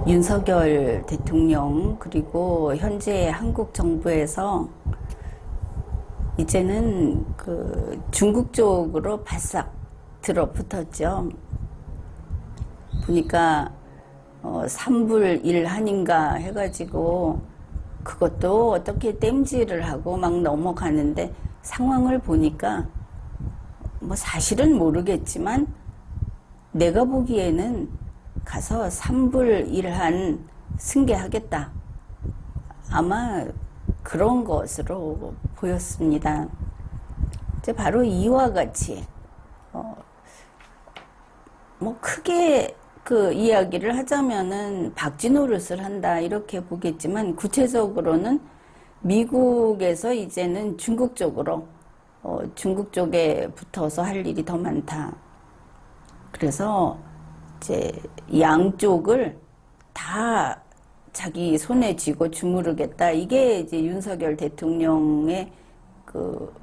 윤석열 대통령 그리고 현재 한국 정부에서 이제는 그 중국 쪽으로 바싹 들어붙었죠. 보니까 3불 1한인가 해가지고 그것도 어떻게 땜질을 하고 막 넘어가는데, 상황을 보니까 뭐 사실은 모르겠지만 내가 보기에는 가서 3불 1한 승계하겠다, 아마 그런 것으로 보였습니다. 이제 바로 이와 같이 뭐 크게 그 이야기를 하자면은 박쥐 노릇을 한다 이렇게 보겠지만, 구체적으로는 미국에서 이제는 중국 쪽으로 중국 쪽에 붙어서 할 일이 더 많다. 그래서 이제 양쪽을 다 자기 손에 쥐고 주무르겠다. 이게 이제 윤석열 대통령의 그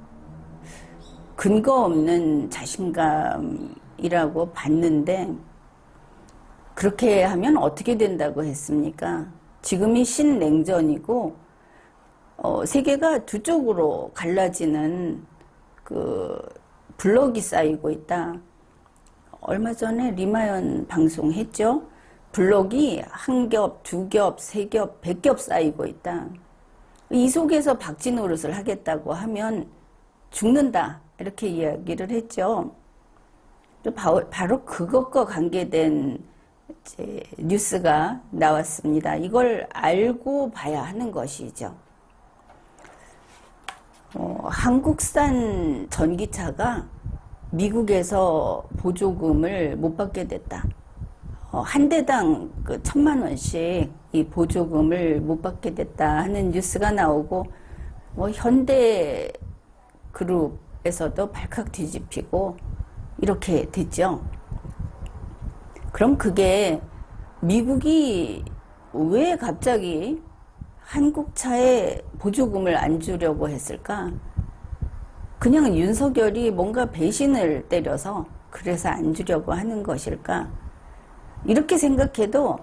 근거 없는 자신감이라고 봤는데, 그렇게 하면 어떻게 된다고 했습니까? 지금이 신냉전이고 세계가 두 쪽으로 갈라지는 그 블록이 쌓이고 있다. 얼마 전에 리마연 방송했죠. 블록이 한 겹, 두 겹, 세 겹, 100겹 쌓이고 있다. 이 속에서 박쥐 노릇을 하겠다고 하면 죽는다, 이렇게 이야기를 했죠. 바로 그것과 관계된 이제 뉴스가 나왔습니다. 이걸 알고 봐야 하는 것이죠. 한국산 전기차가 미국에서 보조금을 못 받게 됐다. 한 대당 그 1,000만 원씩 이 보조금을 못 받게 됐다 하는 뉴스가 나오고, 현대 그룹에서도 발칵 뒤집히고 이렇게 됐죠. 그럼 그게 미국이 왜 갑자기 한국차에 보조금을 안 주려고 했을까? 그냥 윤석열이 뭔가 배신을 때려서 그래서 안 주려고 하는 것일까? 이렇게 생각해도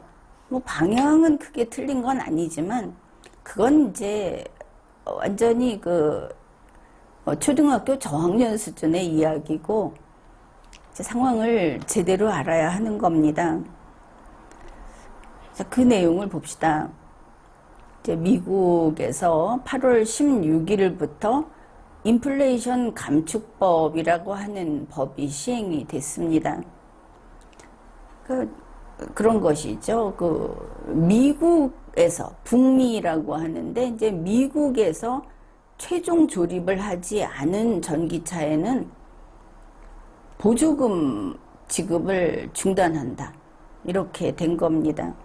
뭐 방향은 크게 틀린 건 아니지만, 그건 이제 완전히 그 초등학교 저학년 수준의 이야기고, 상황을 제대로 알아야 하는 겁니다. 자, 그 내용을 봅시다. 이제 미국에서 8월 16일부터 인플레이션 감축법이라고 하는 법이 시행이 됐습니다. 그런 것이죠. 미국에서, 북미라고 하는데, 이제 미국에서 최종 조립을 하지 않은 전기차에는 보조금 지급을 중단한다, 이렇게 된 겁니다.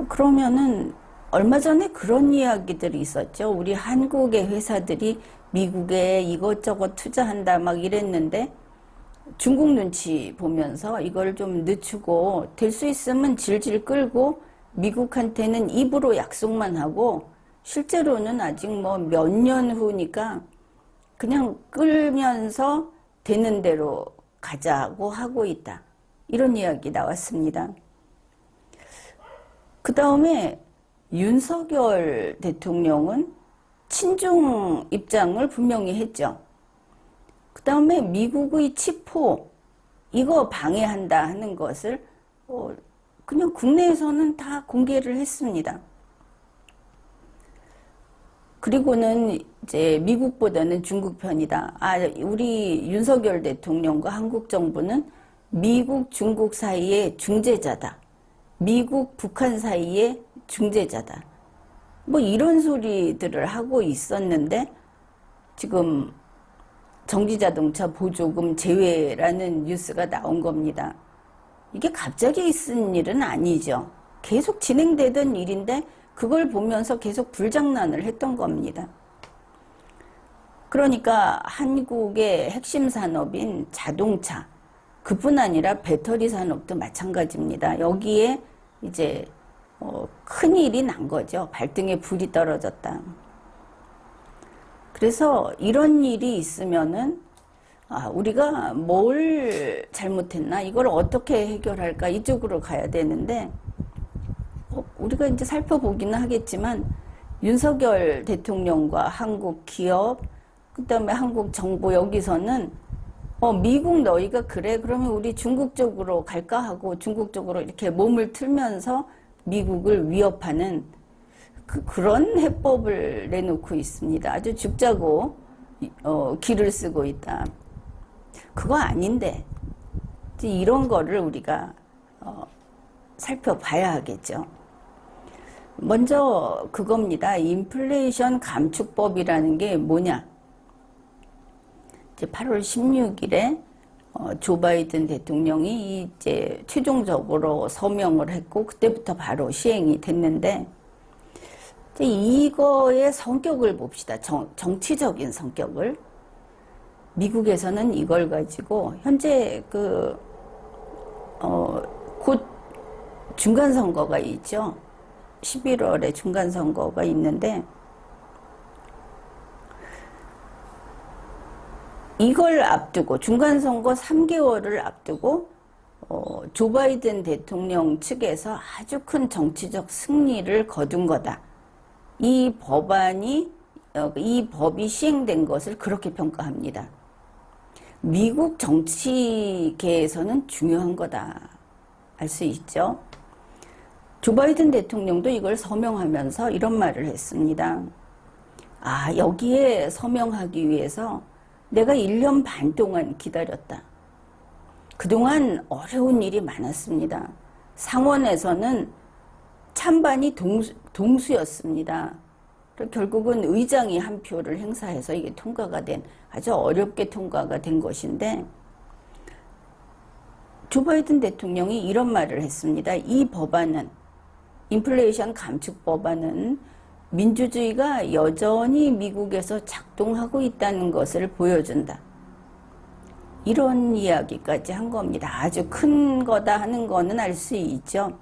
그러면은 얼마 전에 그런 이야기들이 있었죠. 우리 한국의 회사들이 미국에 이것저것 투자한다 막 이랬는데, 중국 눈치 보면서 이걸 좀 늦추고 될 수 있으면 질질 끌고 미국한테는 입으로 약속만 하고, 실제로는 아직 뭐 몇 년 후니까 그냥 끌면서 되는 대로 가자고 하고 있다, 이런 이야기 나왔습니다. 그 다음에 윤석열 대통령은 친중 입장을 분명히 했죠. 그 다음에 미국의 치포, 이거 방해한다 하는 것을 그냥 국내에서는 다 공개를 했습니다. 그리고는 이제 미국보다는 중국 편이다. 우리 윤석열 대통령과 한국 정부는 미국, 중국 사이의 중재자다. 미국, 북한 사이의 중재자다. 뭐 이런 소리들을 하고 있었는데, 지금 전기자동차 보조금 제외라는 뉴스가 나온 겁니다. 이게 갑자기 있은 일은 아니죠. 계속 진행되던 일인데 그걸 보면서 계속 불장난을 했던 겁니다. 그러니까 한국의 핵심 산업인 자동차, 그뿐 아니라 배터리 산업도 마찬가지입니다. 여기에 이제 큰일이 난 거죠. 발등에 불이 떨어졌다. 그래서 이런 일이 있으면은 우리가 뭘 잘못했나, 이걸 어떻게 해결할까, 이쪽으로 가야 되는데, 우리가 이제 살펴보기는 하겠지만, 윤석열 대통령과 한국 기업, 그 다음에 한국 정부 여기서는, 미국 너희가 그래? 그러면 우리 중국 쪽으로 갈까 하고 중국 쪽으로 이렇게 몸을 틀면서 미국을 위협하는 그런 해법을 내놓고 있습니다. 아주 죽자고, 기를 쓰고 있다. 그거 아닌데, 이런 거를 우리가, 살펴봐야 하겠죠. 먼저 그겁니다. 인플레이션 감축법이라는 게 뭐냐? 이제 8월 16일에 조 바이든 대통령이 이제 최종적으로 서명을 했고 그때부터 바로 시행이 됐는데, 이제 이거의 성격을 봅시다. 정치적인 성격을. 미국에서는 이걸 가지고 현재 곧 중간선거가 있죠. 11월에 중간선거가 있는데, 이걸 앞두고 중간선거 3개월을 앞두고 조 바이든 대통령 측에서 아주 큰 정치적 승리를 거둔 거다. 이 법이 시행된 것을 그렇게 평가합니다. 미국 정치계에서는 중요한 거다. 알 수 있죠. 조 바이든 대통령도 이걸 서명하면서 이런 말을 했습니다. 여기에 서명하기 위해서 내가 1년 반 동안 기다렸다. 그동안 어려운 일이 많았습니다. 상원에서는 찬반이 동수였습니다. 결국은 의장이 한 표를 행사해서 이게 통과가 된, 아주 어렵게 통과가 된 것인데, 조 바이든 대통령이 이런 말을 했습니다. 이 법안은, 인플레이션 감축 법안은 민주주의가 여전히 미국에서 작동하고 있다는 것을 보여준다. 이런 이야기까지 한 겁니다. 아주 큰 거다 하는 거는 알 수 있죠.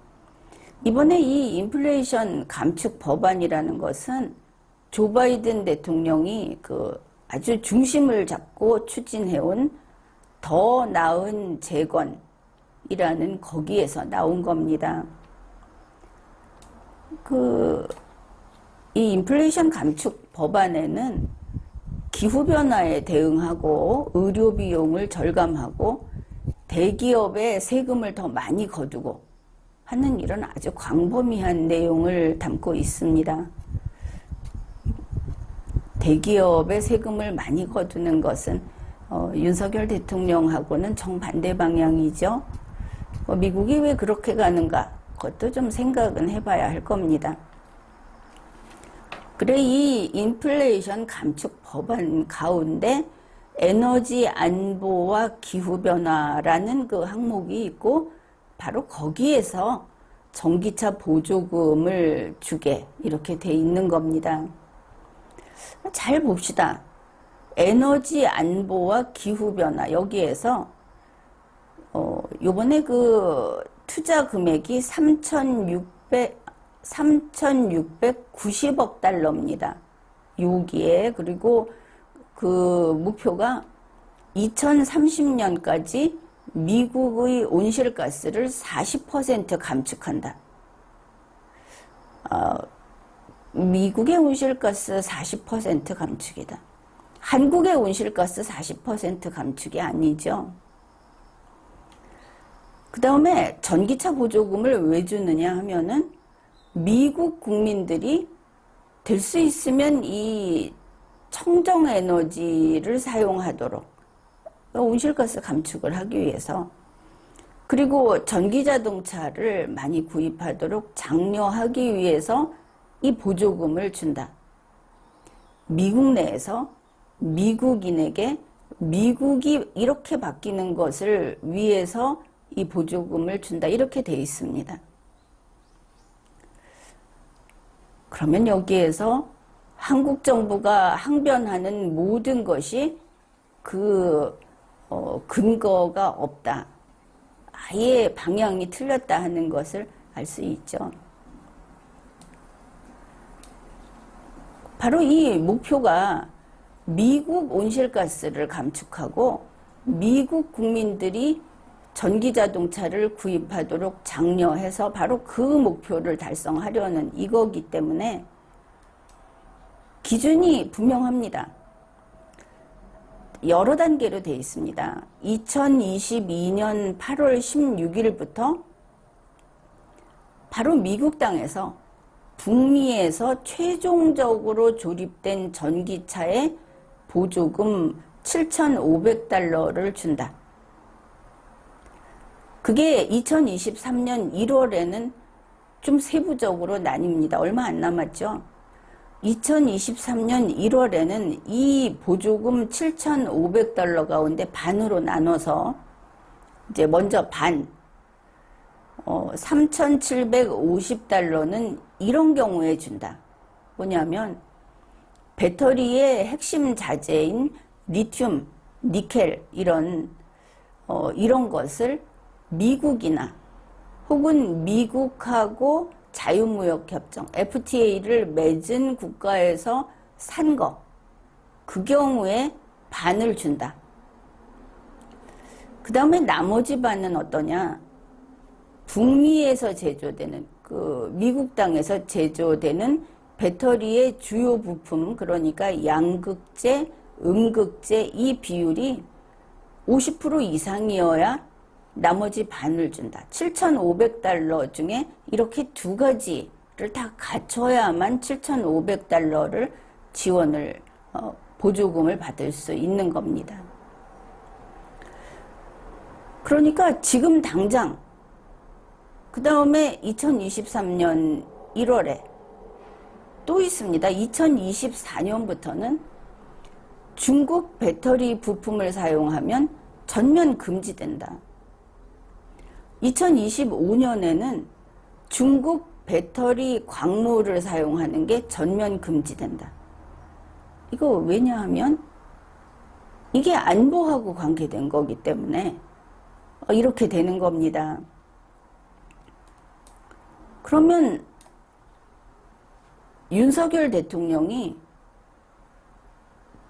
이번에 이 인플레이션 감축 법안이라는 것은 조 바이든 대통령이 아주 중심을 잡고 추진해온 더 나은 재건이라는 거기에서 나온 겁니다. 이 인플레이션 감축 법안에는 기후변화에 대응하고 의료 비용을 절감하고 대기업에 세금을 더 많이 거두고 하는 이런 아주 광범위한 내용을 담고 있습니다. 대기업에 세금을 많이 거두는 것은 윤석열 대통령하고는 정반대 방향이죠. 미국이 왜 그렇게 가는가? 그것도 좀 생각은 해봐야 할 겁니다. 그래, 이 인플레이션 감축 법안 가운데 에너지 안보와 기후변화라는 그 항목이 있고, 바로 거기에서 전기차 보조금을 주게 이렇게 돼 있는 겁니다. 잘 봅시다. 에너지 안보와 기후변화, 여기에서 요번에 투자 금액이 3,690억 달러입니다. 6기에. 그리고 목표가 2030년까지 미국의 온실가스를 40% 감축한다. 미국의 온실가스 40% 감축이다. 한국의 온실가스 40% 감축이 아니죠. 그 다음에 전기차 보조금을 왜 주느냐 하면은 미국 국민들이 될 수 있으면 이 청정 에너지를 사용하도록, 온실가스 감축을 하기 위해서, 그리고 전기자동차를 많이 구입하도록 장려하기 위해서 이 보조금을 준다. 미국 내에서 미국인에게 미국이 이렇게 바뀌는 것을 위해서 이 보조금을 준다. 이렇게 돼 있습니다. 그러면 여기에서 한국 정부가 항변하는 모든 것이 근거가 없다. 아예 방향이 틀렸다 하는 것을 알 수 있죠. 바로 이 목표가 미국 온실가스를 감축하고 미국 국민들이 전기자동차를 구입하도록 장려해서 바로 그 목표를 달성하려는 이거기 때문에 기준이 분명합니다. 여러 단계로 되어 있습니다. 2022년 8월 16일부터 바로 미국 땅에서 북미에서 최종적으로 조립된 전기차에 보조금 7,500달러를 준다. 그게 2023년 1월에는 좀 세부적으로 나뉩니다. 얼마 안 남았죠. 2023년 1월에는 이 보조금 7,500달러 가운데 반으로 나눠서 이제 먼저 반 3,750달러는 이런 경우에 준다. 뭐냐면 배터리의 핵심 자재인 리튬, 니켈 이런 것을 미국이나 혹은 미국하고 자유무역협정 FTA를 맺은 국가에서 산 거, 그 경우에 반을 준다. 그 다음에 나머지 반은 어떠냐? 북미에서 제조되는 미국 땅에서 제조되는 배터리의 주요 부품, 그러니까 양극재, 음극재 이 비율이 50% 이상이어야 나머지 반을 준다. 7,500달러 중에 이렇게 두 가지를 다 갖춰야만 7,500달러를 지원을 보조금을 받을 수 있는 겁니다. 그러니까 지금 당장 그 다음에 2023년 1월에 또 있습니다. 2024년부터는 중국 배터리 부품을 사용하면 전면 금지된다. 2025년에는 중국 배터리 광물을 사용하는 게 전면 금지된다. 이거 왜냐하면 이게 안보하고 관계된 거기 때문에 이렇게 되는 겁니다. 그러면 윤석열 대통령이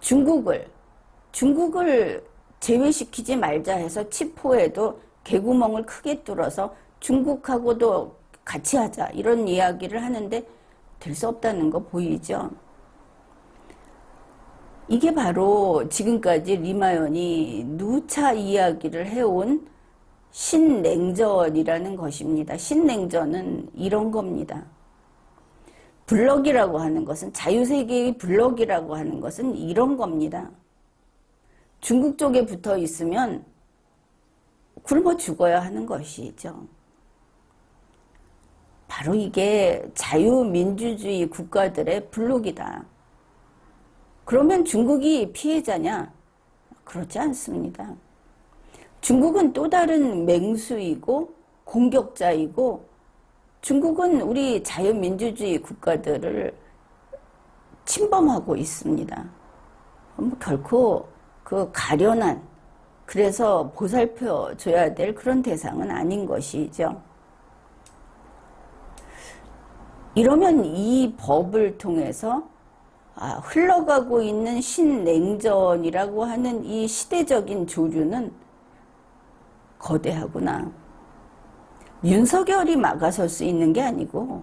중국을 제외시키지 말자 해서 치포에도 개구멍을 크게 뚫어서 중국하고도 같이 하자 이런 이야기를 하는데 될 수 없다는 거 보이죠? 이게 바로 지금까지 리마연이 누차 이야기를 해온 신냉전이라는 것입니다. 신냉전은 이런 겁니다. 블럭이라고 하는 것은, 자유세계의 블럭이라고 하는 것은 이런 겁니다. 중국 쪽에 붙어 있으면 굶어 죽어야 하는 것이죠. 바로 이게 자유민주주의 국가들의 블록이다. 그러면 중국이 피해자냐? 그렇지 않습니다. 중국은 또 다른 맹수이고 공격자이고, 중국은 우리 자유민주주의 국가들을 침범하고 있습니다. 결코 그 가련한, 그래서 보살펴 줘야 될 그런 대상은 아닌 것이죠. 이러면 이 법을 통해서 흘러가고 있는 신냉전이라고 하는 이 시대적인 조류는 거대하구나. 윤석열이 막아설 수 있는 게 아니고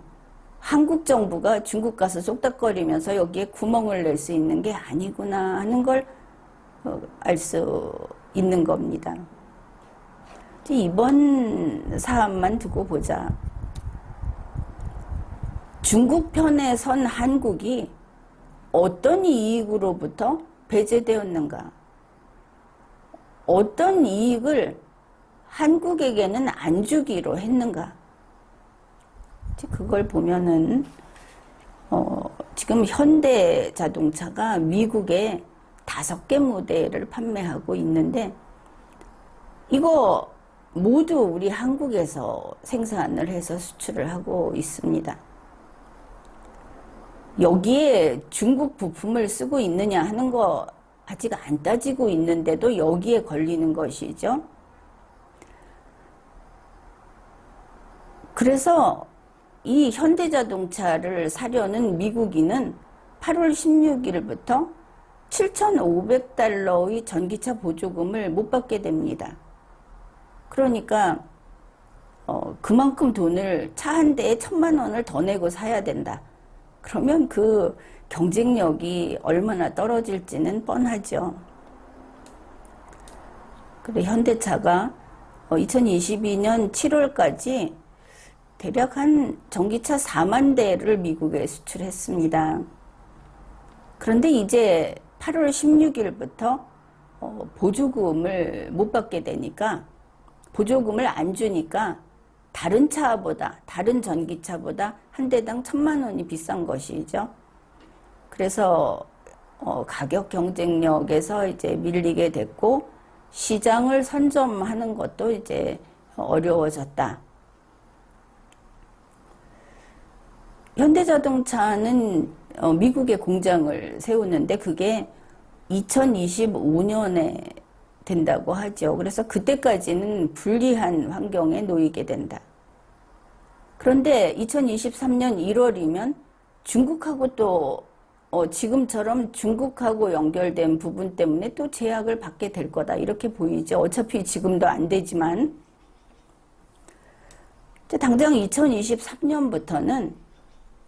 한국 정부가 중국 가서 쏙닥거리면서 여기에 구멍을 낼 수 있는 게 아니구나 하는 걸 알 수 있는 겁니다. 이번 사안만 두고 보자. 중국 편에 선 한국이 어떤 이익으로부터 배제되었는가? 어떤 이익을 한국에게는 안 주기로 했는가? 그걸 보면은 지금 현대자동차가 미국에 5개 모델을 판매하고 있는데 이거 모두 우리 한국에서 생산을 해서 수출을 하고 있습니다. 여기에 중국 부품을 쓰고 있느냐 하는 거 아직 안 따지고 있는데도 여기에 걸리는 것이죠. 그래서 이 현대자동차를 사려는 미국인은 8월 16일부터 $7,500의 전기차 보조금을 못 받게 됩니다. 그러니까 그만큼 돈을 차 한 대에 1,000만 원을 더 내고 사야 된다. 그러면 그 경쟁력이 얼마나 떨어질지는 뻔하죠. 그래 현대차가 2022년 7월까지 대략 한 전기차 4만 대를 미국에 수출했습니다. 그런데 이제 8월 16일부터 보조금을 못 받게 되니까, 보조금을 안 주니까 다른 차보다, 다른 전기차보다 한 대당 1,000만 원이 비싼 것이죠. 그래서 가격 경쟁력에서 이제 밀리게 됐고, 시장을 선점하는 것도 이제 어려워졌다. 현대자동차는 미국에 공장을 세우는데 그게 2025년에 된다고 하죠. 그래서 그때까지는 불리한 환경에 놓이게 된다. 그런데 2023년 1월이면 중국하고 또 지금처럼 중국하고 연결된 부분 때문에 또 제약을 받게 될 거다. 이렇게 보이죠. 어차피 지금도 안 되지만. 당장 2023년부터는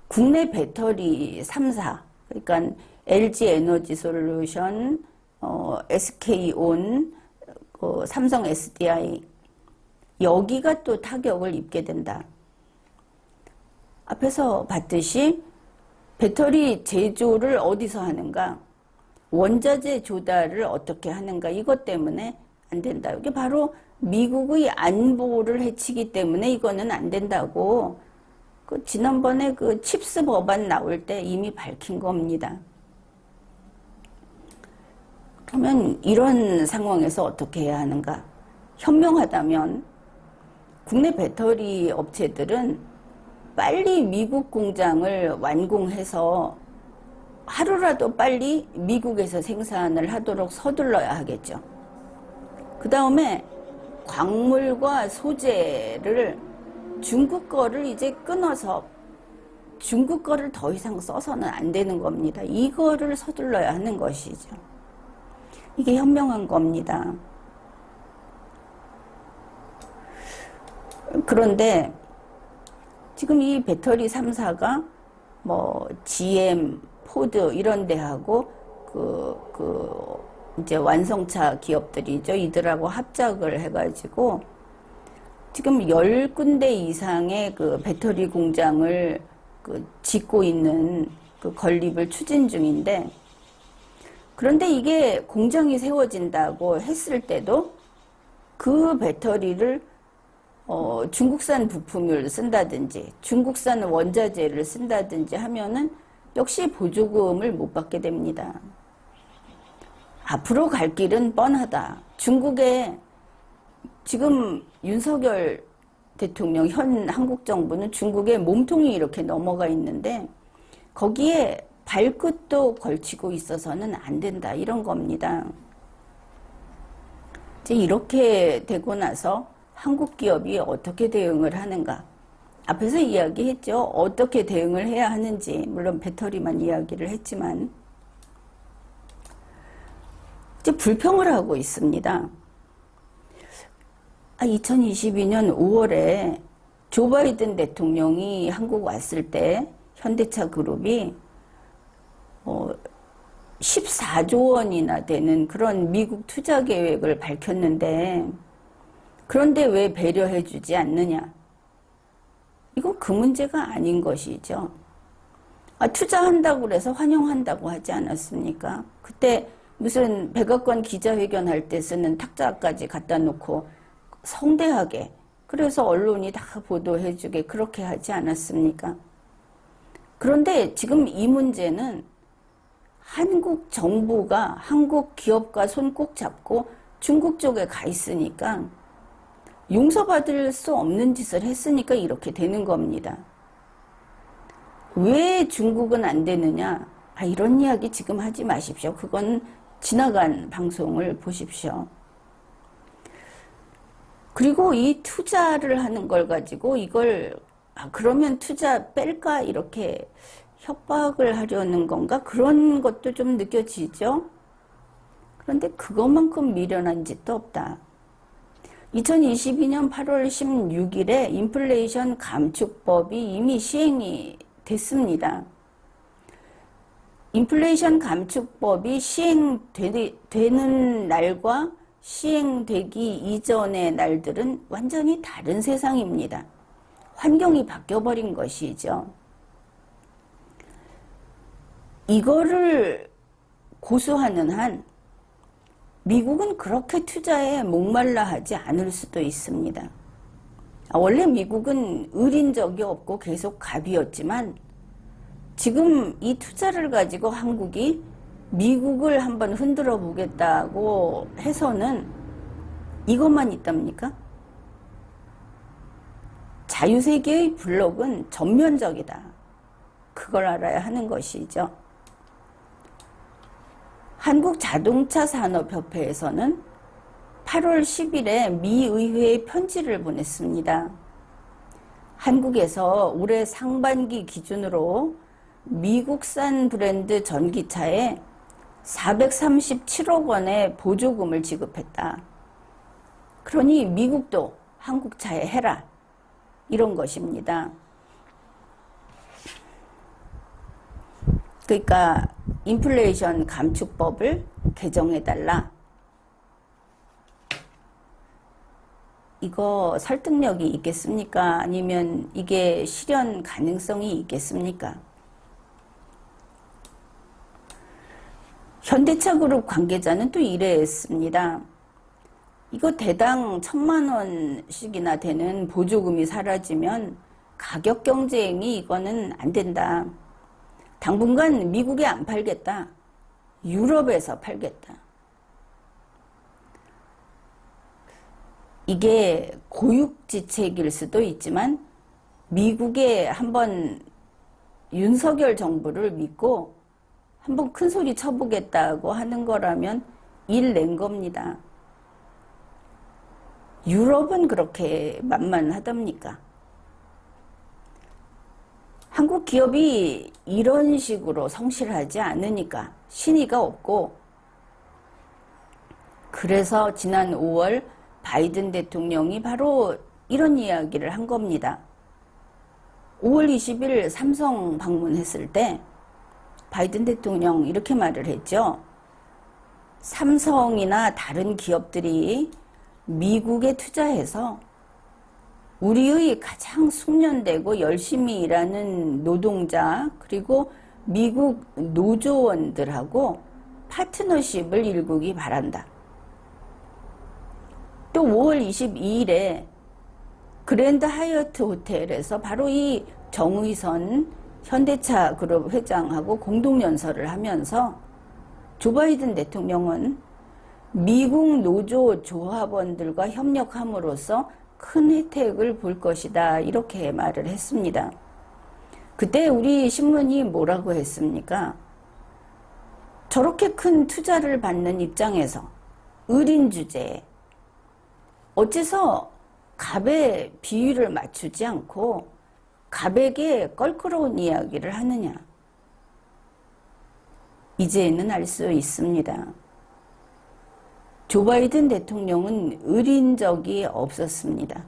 국내 배터리 3사, 그러니까 LG 에너지 솔루션, SK온, 삼성 SDI, 여기가 또 타격을 입게 된다. 앞에서 봤듯이 배터리 제조를 어디서 하는가, 원자재 조달을 어떻게 하는가, 이것 때문에 안 된다. 이게 바로 미국의 안보를 해치기 때문에 이거는 안 된다고 지난번에 그 칩스 법안 나올 때 이미 밝힌 겁니다. 그러면 이런 상황에서 어떻게 해야 하는가? 현명하다면 국내 배터리 업체들은 빨리 미국 공장을 완공해서 하루라도 빨리 미국에서 생산을 하도록 서둘러야 하겠죠. 그 다음에 광물과 소재를 중국 거를 이제 끊어서 중국 거를 더 이상 써서는 안 되는 겁니다. 이거를 서둘러야 하는 것이죠. 이게 현명한 겁니다. 그런데 지금 이 배터리 3사가 뭐 GM, 포드 이런 데하고 이제 완성차 기업들이죠. 이들하고 합작을 해가지고 지금 10군데 이상의 그 배터리 공장을 짓고 있는 그 건립을 추진 중인데, 그런데 이게 공장이 세워진다고 했을 때도 그 배터리를 중국산 부품을 쓴다든지 중국산 원자재를 쓴다든지 하면은 역시 보조금을 못 받게 됩니다. 앞으로 갈 길은 뻔하다. 중국에 지금 윤석열 대통령, 현 한국 정부는 중국에 몸통이 이렇게 넘어가 있는데 거기에 발끝도 걸치고 있어서는 안 된다. 이런 겁니다. 이제 이렇게 되고 나서 한국 기업이 어떻게 대응을 하는가? 앞에서 이야기했죠. 어떻게 대응을 해야 하는지. 물론 배터리만 이야기를 했지만 이제 불평을 하고 있습니다. 2022년 5월에 조 바이든 대통령이 한국 왔을 때 현대차 그룹이 14조 원이나 되는 그런 미국 투자 계획을 밝혔는데, 그런데 왜 배려해 주지 않느냐? 이건 그 문제가 아닌 것이죠. 투자한다고 그래서 환영한다고 하지 않았습니까? 그때 무슨 백악관 기자회견 할 때 쓰는 탁자까지 갖다 놓고 성대하게, 그래서 언론이 다 보도해주게 그렇게 하지 않았습니까? 그런데 지금 이 문제는 한국 정부가 한국 기업과 손 꼭 잡고 중국 쪽에 가 있으니까, 용서받을 수 없는 짓을 했으니까 이렇게 되는 겁니다. 왜 중국은 안 되느냐? 이런 이야기 지금 하지 마십시오. 그건 지나간 방송을 보십시오. 그리고 이 투자를 하는 걸 가지고 이걸 그러면 투자 뺄까? 이렇게 협박을 하려는 건가? 그런 것도 좀 느껴지죠? 그런데 그것만큼 미련한 짓도 없다. 2022년 8월 16일에 인플레이션 감축법이 이미 시행이 됐습니다. 인플레이션 감축법이 시행되는 날과 시행되기 이전의 날들은 완전히 다른 세상입니다. 환경이 바뀌어버린 것이죠. 이거를 고수하는 한 미국은 그렇게 투자에 목말라 하지 않을 수도 있습니다. 원래 미국은 을인 적이 없고 계속 갑이었지만 지금 이 투자를 가지고 한국이 미국을 한번 흔들어 보겠다고 해서는 이것만 있답니까? 자유세계의 블록은 전면적이다. 그걸 알아야 하는 것이죠. 한국자동차산업협회에서는 8월 10일에 미 의회에 편지를 보냈습니다. 한국에서 올해 상반기 기준으로 미국산 브랜드 전기차에 437억 원의 보조금을 지급했다. 그러니 미국도 한국 차에 해라. 이런 것입니다. 그러니까 인플레이션 감축법을 개정해달라. 이거 설득력이 있겠습니까? 아니면 이게 실현 가능성이 있겠습니까? 현대차 그룹 관계자는 또 이랬습니다. 이거 대당 1,000만 원씩이나 되는 보조금이 사라지면 가격 경쟁이 이거는 안 된다. 당분간 미국에 안 팔겠다. 유럽에서 팔겠다. 이게 고육지책일 수도 있지만 미국에 한번 윤석열 정부를 믿고 한번 큰 소리 쳐보겠다고 하는 거라면 일 낸 겁니다. 유럽은 그렇게 만만하답니까? 한국 기업이 이런 식으로 성실하지 않으니까 신의가 없고, 그래서 지난 5월 바이든 대통령이 바로 이런 이야기를 한 겁니다. 5월 20일 삼성 방문했을 때 바이든 대통령 이렇게 말을 했죠. 삼성이나 다른 기업들이 미국에 투자해서 우리의 가장 숙련되고 열심히 일하는 노동자 그리고 미국 노조원들하고 파트너십을 일구기 바란다. 또 5월 22일에 그랜드 하이어트 호텔에서 바로 이 정의선 현대차 그룹 회장하고 공동연설을 하면서 조 바이든 대통령은 미국 노조 조합원들과 협력함으로써 큰 혜택을 볼 것이다, 이렇게 말을 했습니다. 그때 우리 신문이 뭐라고 했습니까? 저렇게 큰 투자를 받는 입장에서 을인 주제에 어째서 갑의 비율을 맞추지 않고 갑에게 껄끄러운 이야기를 하느냐. 이제는 알 수 있습니다. 조 바이든 대통령은 을인 적이 없었습니다.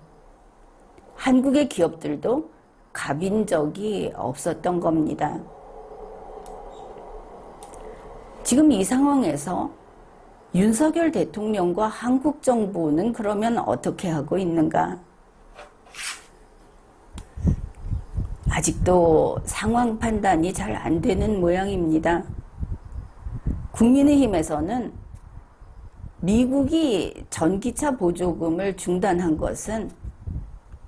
한국의 기업들도 갑인 적이 없었던 겁니다. 지금 이 상황에서 윤석열 대통령과 한국 정부는 그러면 어떻게 하고 있는가? 아직도 상황 판단이 잘 안 되는 모양입니다. 국민의힘에서는 미국이 전기차 보조금을 중단한 것은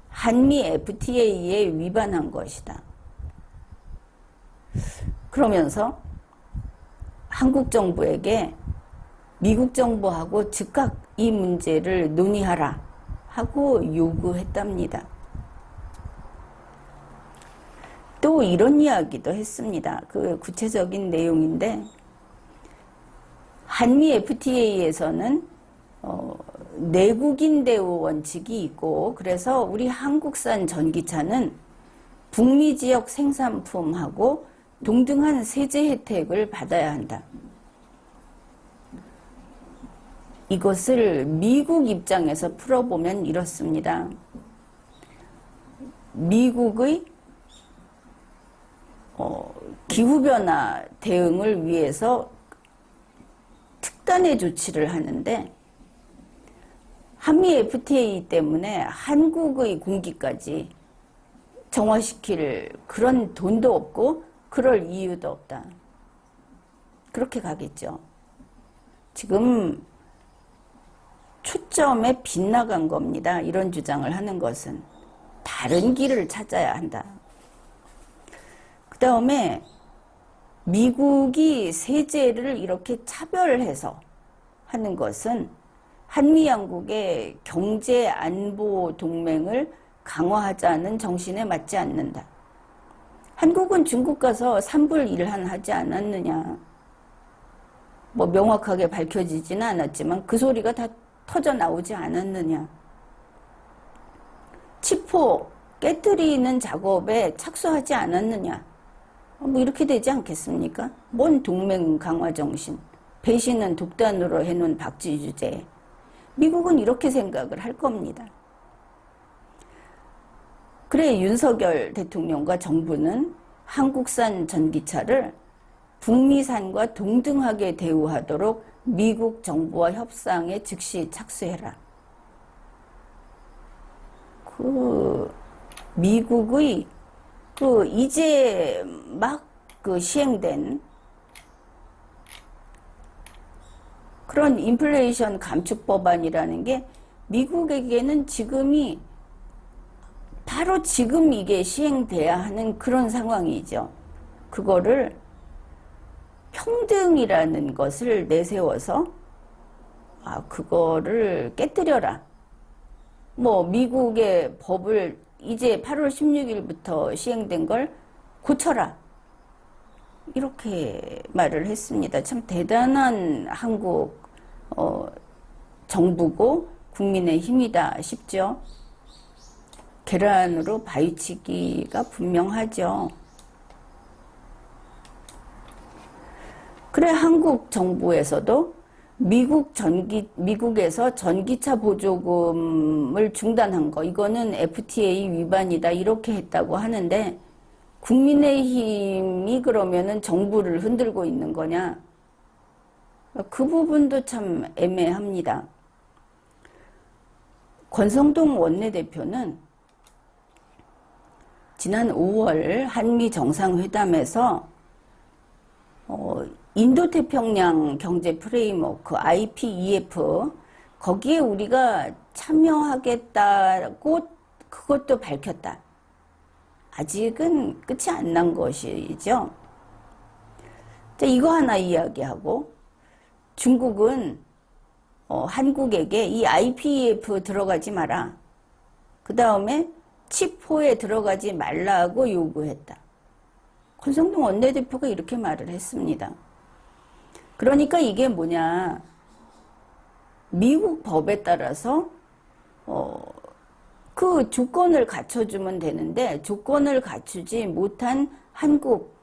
한미 FTA에 위반한 것이다. 그러면서 한국 정부에게 미국 정부하고 즉각 이 문제를 논의하라 하고 요구했답니다. 또 이런 이야기도 했습니다. 그 구체적인 내용인데, 한미 FTA에서는 내국인 대우 원칙이 있고, 그래서 우리 한국산 전기차는 북미 지역 생산품하고 동등한 세제 혜택을 받아야 한다. 이것을 미국 입장에서 풀어보면 이렇습니다. 미국의 기후변화 대응을 위해서 특단의 조치를 하는데 한미 FTA 때문에 한국의 공기까지 정화시킬 그런 돈도 없고 그럴 이유도 없다. 그렇게 가겠죠. 지금 초점에 빗나간 겁니다. 이런 주장을 하는 것은. 다른 길을 찾아야 한다. 그 다음에 미국이 세제를 이렇게 차별해서 하는 것은 한미 양국의 경제 안보 동맹을 강화하자는 정신에 맞지 않는다. 한국은 중국 가서 산불1한 하지 않았느냐. 뭐 명확하게 밝혀지지는 않았지만 그 소리가 다 터져 나오지 않았느냐. 치포 깨뜨리는 작업에 착수하지 않았느냐. 뭐 이렇게 되지 않겠습니까? 뭔 동맹 강화 정신, 배신은 독단으로 해놓은 박쥐 주제. 미국은 이렇게 생각을 할 겁니다. 그래 윤석열 대통령과 정부는 한국산 전기차를 북미산과 동등하게 대우하도록 미국 정부와 협상에 즉시 착수해라. 미국의 이제 막 시행된 그런 인플레이션 감축 법안이라는 게 미국에게는 지금이 바로 지금 이게 시행돼야 하는 그런 상황이죠. 그거를 평등이라는 것을 내세워서 그거를 깨뜨려라. 뭐 미국의 법을 이제 8월 16일부터 시행된 걸 고쳐라. 이렇게 말을 했습니다. 참 대단한 한국 정부고 국민의 힘이다 싶죠. 계란으로 바위치기가 분명하죠. 그래 한국 정부에서도 미국에서 전기차 보조금을 중단한 거 이거는 FTA 위반이다 이렇게 했다고 하는데 국민의힘이 그러면은 정부를 흔들고 있는 거냐? 그 부분도 참 애매합니다. 권성동 원내대표는 지난 5월 한미 정상회담에서 인도태평양 경제 프레임워크 IPEF 거기에 우리가 참여하겠다고 그것도 밝혔다. 아직은 끝이 안 난 것이죠. 자, 이거 하나 이야기하고 중국은 한국에게 이 IPEF 들어가지 마라. 그 다음에 칩4에 들어가지 말라고 요구했다. 권성동 원내대표가 이렇게 말을 했습니다. 그러니까 이게 뭐냐. 미국 법에 따라서 그 조건을 갖춰주면 되는데 조건을 갖추지 못한 한국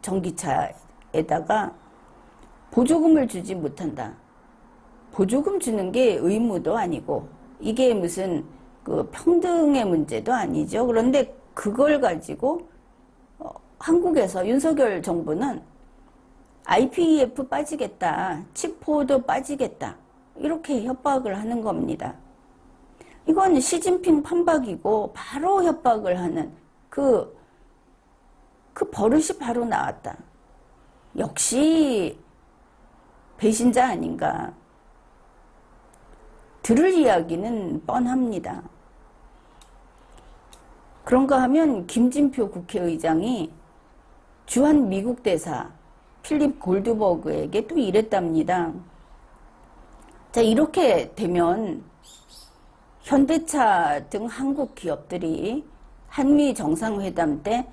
전기차에다가 보조금을 주지 못한다. 보조금 주는 게 의무도 아니고 이게 무슨 평등의 문제도 아니죠. 그런데 그걸 가지고 한국에서 윤석열 정부는 IPEF 빠지겠다, 칩4도 빠지겠다 이렇게 협박을 하는 겁니다. 이건 시진핑 판박이고 바로 협박을 하는 그 버릇이 바로 나왔다. 역시 배신자 아닌가. 들을 이야기는 뻔합니다. 그런가 하면 김진표 국회의장이 주한 미국 대사 필립 골드버그에게 또 이랬답니다. 자, 이렇게 되면 현대차 등 한국 기업들이 한미 정상회담 때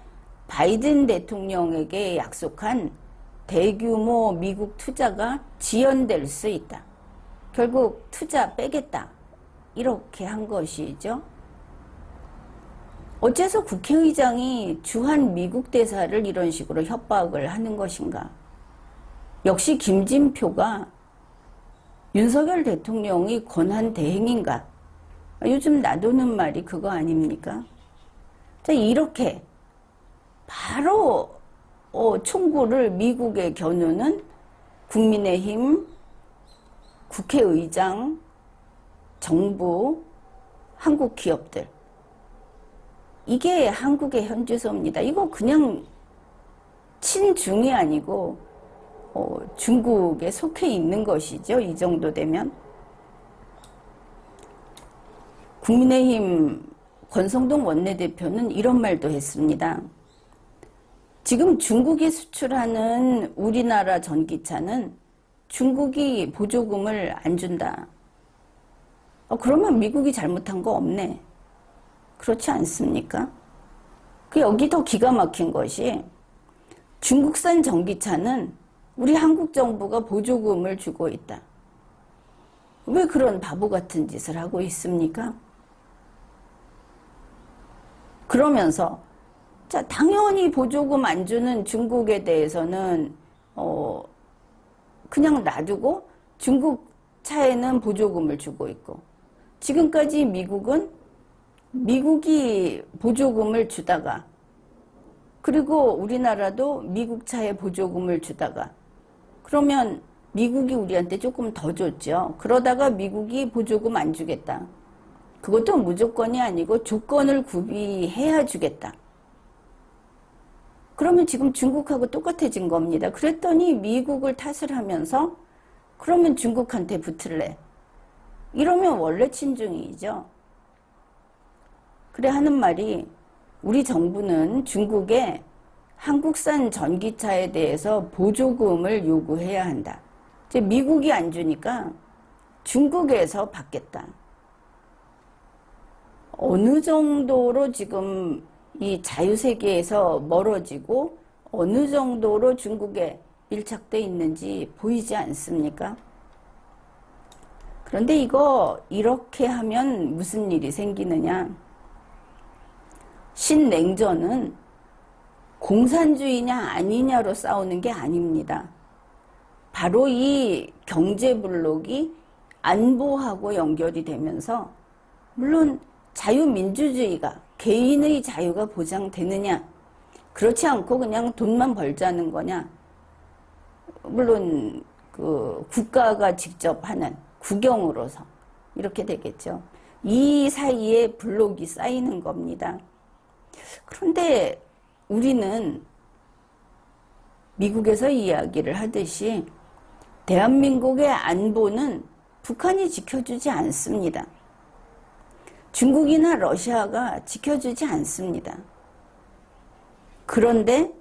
바이든 대통령에게 약속한 대규모 미국 투자가 지연될 수 있다. 결국 투자 빼겠다. 이렇게 한 것이죠. 어째서 국회의장이 주한 미국 대사를 이런 식으로 협박을 하는 것인가? 역시 김진표가 윤석열 대통령이 권한 대행인가? 요즘 나도는 말이 그거 아닙니까? 자, 이렇게 바로 총구를 미국에 겨누는 국민의힘, 국회의장, 정부, 한국 기업들. 이게 한국의 현주소입니다. 이거 그냥 친중이 아니고 중국에 속해 있는 것이죠. 이 정도 되면. 국민의힘 권성동 원내대표는 이런 말도 했습니다. 지금 중국이 수출하는 우리나라 전기차는 중국이 보조금을 안 준다. 그러면 미국이 잘못한 거 없네. 그렇지 않습니까? 여기 더 기가 막힌 것이 중국산 전기차는 우리 한국 정부가 보조금을 주고 있다. 왜 그런 바보 같은 짓을 하고 있습니까? 그러면서 자, 당연히 보조금 안 주는 중국에 대해서는 그냥 놔두고 중국 차에는 보조금을 주고 있고, 지금까지 미국이 보조금을 주다가, 그리고 우리나라도 미국 차에 보조금을 주다가, 그러면 미국이 우리한테 조금 더 줬죠. 그러다가 미국이 보조금 안 주겠다. 그것도 무조건이 아니고 조건을 구비해야 주겠다. 그러면 지금 중국하고 똑같아진 겁니다. 그랬더니 미국을 탓을 하면서 그러면 중국한테 붙을래. 이러면 원래 친중이죠. 그래 하는 말이 우리 정부는 중국에 한국산 전기차에 대해서 보조금을 요구해야 한다. 이제 미국이 안 주니까 중국에서 받겠다. 어느 정도로 지금 이 자유세계에서 멀어지고 어느 정도로 중국에 밀착돼 있는지 보이지 않습니까? 그런데 이거 이렇게 하면 무슨 일이 생기느냐? 신냉전은 공산주의냐 아니냐로 싸우는 게 아닙니다. 바로 이 경제블록이 안보하고 연결이 되면서, 물론 자유민주주의가, 개인의 자유가 보장되느냐, 그렇지 않고 그냥 돈만 벌자는 거냐, 물론 그 국가가 직접 하는 국영으로서 이렇게 되겠죠. 이 사이에 블록이 쌓이는 겁니다. 그런데 우리는 미국에서 이야기를 하듯이 대한민국의 안보는 북한이 지켜주지 않습니다. 중국이나 러시아가 지켜주지 않습니다. 그런데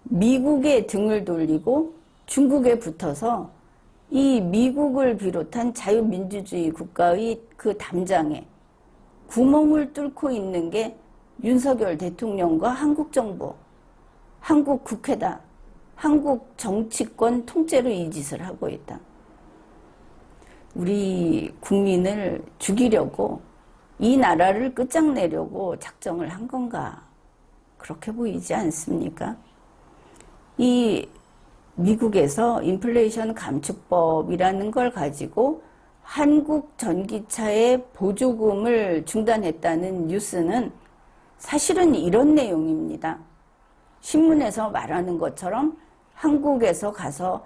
미국의 등을 돌리고 중국에 붙어서 이 미국을 비롯한 자유민주주의 국가의 그 담장에 구멍을 뚫고 있는 게 윤석열 대통령과 한국 정부, 한국 국회다. 한국 정치권 통째로 이 짓을 하고 있다. 우리 국민을 죽이려고, 이 나라를 끝장내려고 작정을 한 건가? 그렇게 보이지 않습니까? 이 미국에서 인플레이션 감축법이라는 걸 가지고 한국 전기차의 보조금을 중단했다는 뉴스는 사실은 이런 내용입니다. 신문에서 말하는 것처럼 한국에서 가서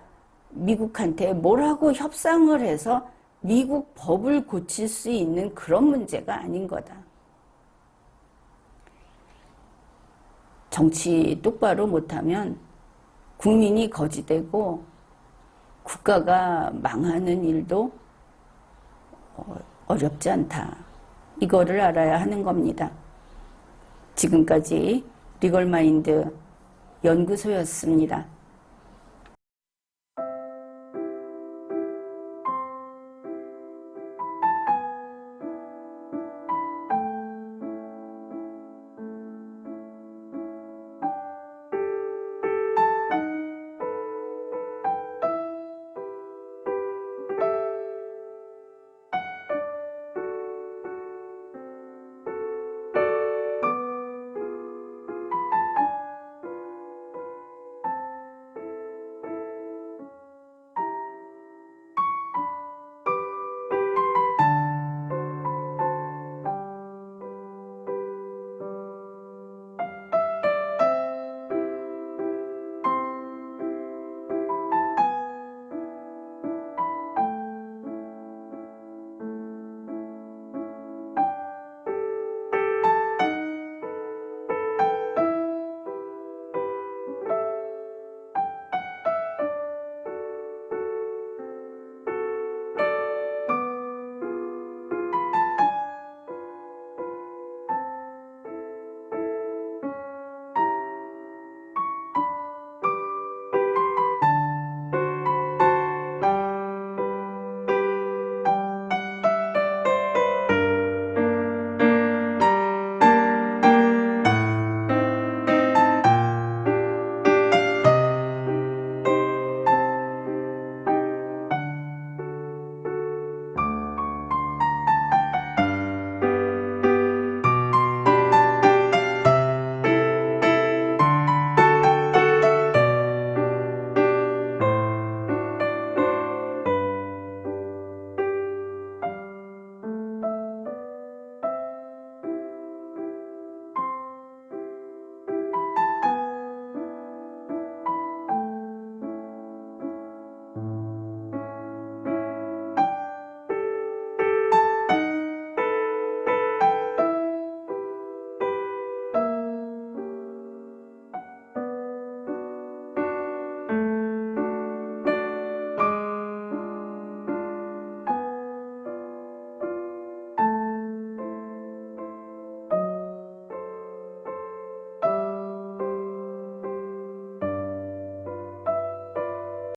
미국한테 뭐라고 협상을 해서 미국 법을 고칠 수 있는 그런 문제가 아닌 거다. 정치 똑바로 못하면 국민이 거지되고 국가가 망하는 일도 어렵지 않다. 이거를 알아야 하는 겁니다. 지금까지 리걸마인드 연구소였습니다.